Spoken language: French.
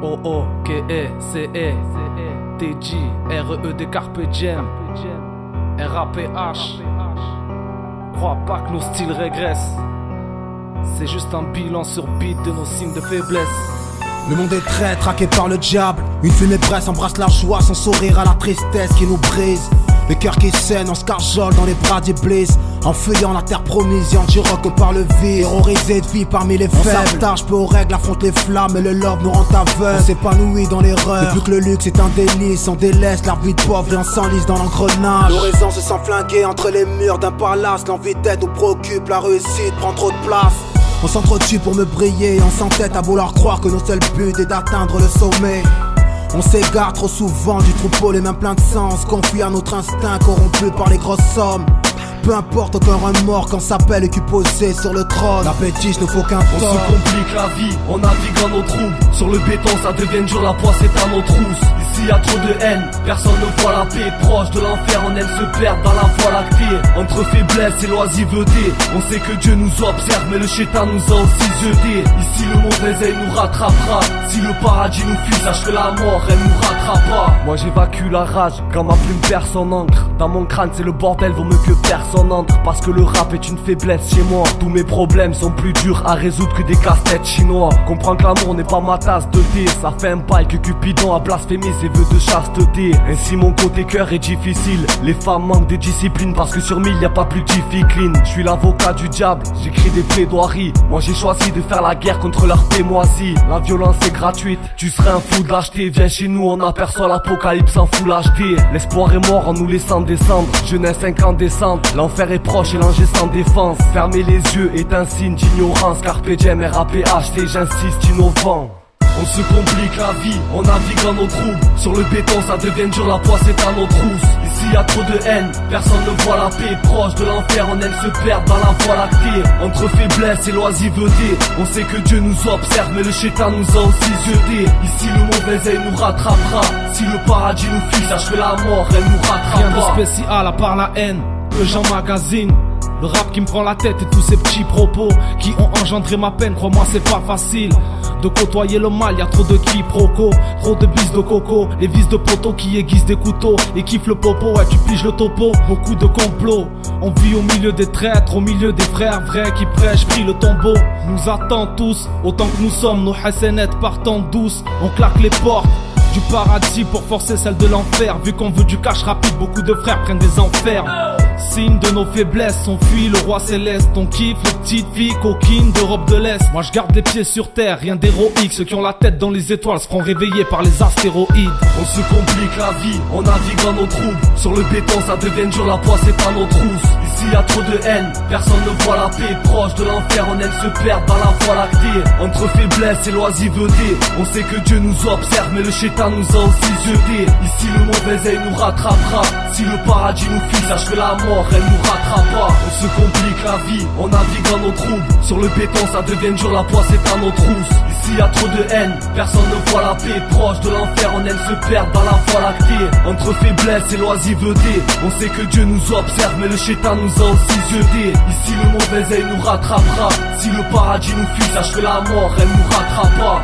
O-O-K-E-C-E T-J R-E-E-D Carpe Diem R-A-P-H. Crois pas que nos styles régressent, c'est juste un bilan sur beat de nos signes de faiblesse. Le monde est très traqué par le diable. Une fumée presse embrasse la joie sans sourire à la tristesse qui nous brise. Le cœur qui saigne, on se carjole dans les bras d'Iblis. En fuyant la terre promise, y'en du rock par le vide. Terrorisé de vie parmi les faibles. On s'attache peu aux règles, affronte les flammes et le love nous rend aveugles. On s'épanouit dans l'erreur, et plus que le luxe est un délice. On délaisse la vie de pauvre et on s'enlise dans l'engrenage. L'horizon se sent flingué entre les murs d'un palace. L'envie d'être nous préoccupe, la réussite prend trop de place. On s'entretue pour me briller, on s'entête à vouloir croire que notre seul but est d'atteindre le sommet. On s'égare trop souvent du troupeau, les mains pleines de sens, confus à notre instinct corrompu par les grosses sommes. Peu importe, aucun remords quand s'appelle et posé sur le trône. L'appétit ne faut qu'un tort. On se complique la vie, on navigue dans nos troubles. Sur le béton ça devient dur, la poisse est à nos trousses. Ici y a trop de haine, personne ne voit la paix. Proche de l'enfer, on aime se perdre dans la voie lactée. Entre faiblesse et loisiveté, on sait que Dieu nous observe, mais le chétan nous a aussi jetés. Ici le mauvais œil nous rattrapera. Si le paradis nous fuit, sache que la mort elle nous rattrapera. Moi j'évacue la rage quand ma plume perd son encre. Dans mon crâne c'est le bordel, vaut mieux que personne entre. Parce que le rap est une faiblesse chez moi. Tous mes problèmes sont plus durs à résoudre que des casse-têtes chinois. Comprends que l'amour n'est pas ma tasse de thé. Ça fait un bail que Cupidon a blasphémé ses vœux de chasteté. Ainsi mon côté cœur est difficile. Les femmes manquent de discipline parce que sur 1000 y a pas plus difficile. Je suis l'avocat du diable, j'écris des plaidoiries. Moi j'ai choisi de faire la guerre contre leur moisis. La violence est gratuite, tu serais un fou de l'acheter. Viens chez nous, on aperçoit l'apocalypse en full HD. L'espoir est mort en nous laissant descendre. Jeunesse incandescente, l'enfer est proche et l'ange sans défense. Fermer les yeux est un signe d'ignorance. Carpe diem, R-A-P-H, j'insiste, innovant. On se complique la vie, on navigue dans nos troubles. Sur le béton ça devient dur, la poisse est à nos trousses. Ici y a trop de haine, personne ne voit la paix. Proche de l'enfer, on aime se perdre dans la voie lactée. Entre faiblesse et loisiveté, on sait que Dieu nous observe, mais le chétan nous a aussi jetés. Ici le mauvais œil nous rattrapera. Si le paradis nous fuit, sache que la mort elle nous rattrapera. Rien de spécial à part la haine que j'emmagasine. Le rap qui me prend la tête et tous ces petits propos qui ont engendré ma peine, crois-moi c'est pas facile de côtoyer le mal, y'a trop de quiproquos, trop de bises de coco, les vis de poteau qui aiguisent des couteaux et kiffent le popo, ouais tu piges le topo, beaucoup de complots. On vit au milieu des traîtres, au milieu des frères vrais qui prêchent, pris le tombeau. Nous attendent tous, autant que nous sommes, nos hassanettes partant douces, on claque les portes du paradis pour forcer celle de l'enfer. Vu qu'on veut du cash rapide, beaucoup de frères prennent des enfers. Signe de nos faiblesses, on fuit le roi céleste. On kiffe les petites filles coquines d'Europe de l'Est. Moi je garde les pieds sur terre, rien d'héroïque. Ceux qui ont la tête dans les étoiles se feront réveiller par les astéroïdes. On se complique la vie, on navigue dans nos troubles. Sur le béton ça devient dur, la poisse est à nos trousses. Ici y a trop de haine, personne ne voit la paix. Proche de l'enfer, on aime se perdre dans la voie lactée. Entre faiblesse et loisiveté, on sait que Dieu nous observe, mais le chétan nous a aussi jetés. Ici le mauvais œil nous rattrapera. Si le paradis nous fuit, sache que la mort elle nous rattrapera. On se complique la vie, on navigue dans nos troubles. Sur le béton ça devient dur, la poisse est à nos trousses. Ici y a trop de haine, personne ne voit la paix. Proche de l'enfer, on aime se perdre dans la voie lactée. Entre faiblesse et loisiveté, on sait que Dieu nous observe, mais le chétan nous a aussi jetés. Ici le mauvais œil nous rattrapera. Si le paradis nous fuit, sache que la mort elle nous rattrapera.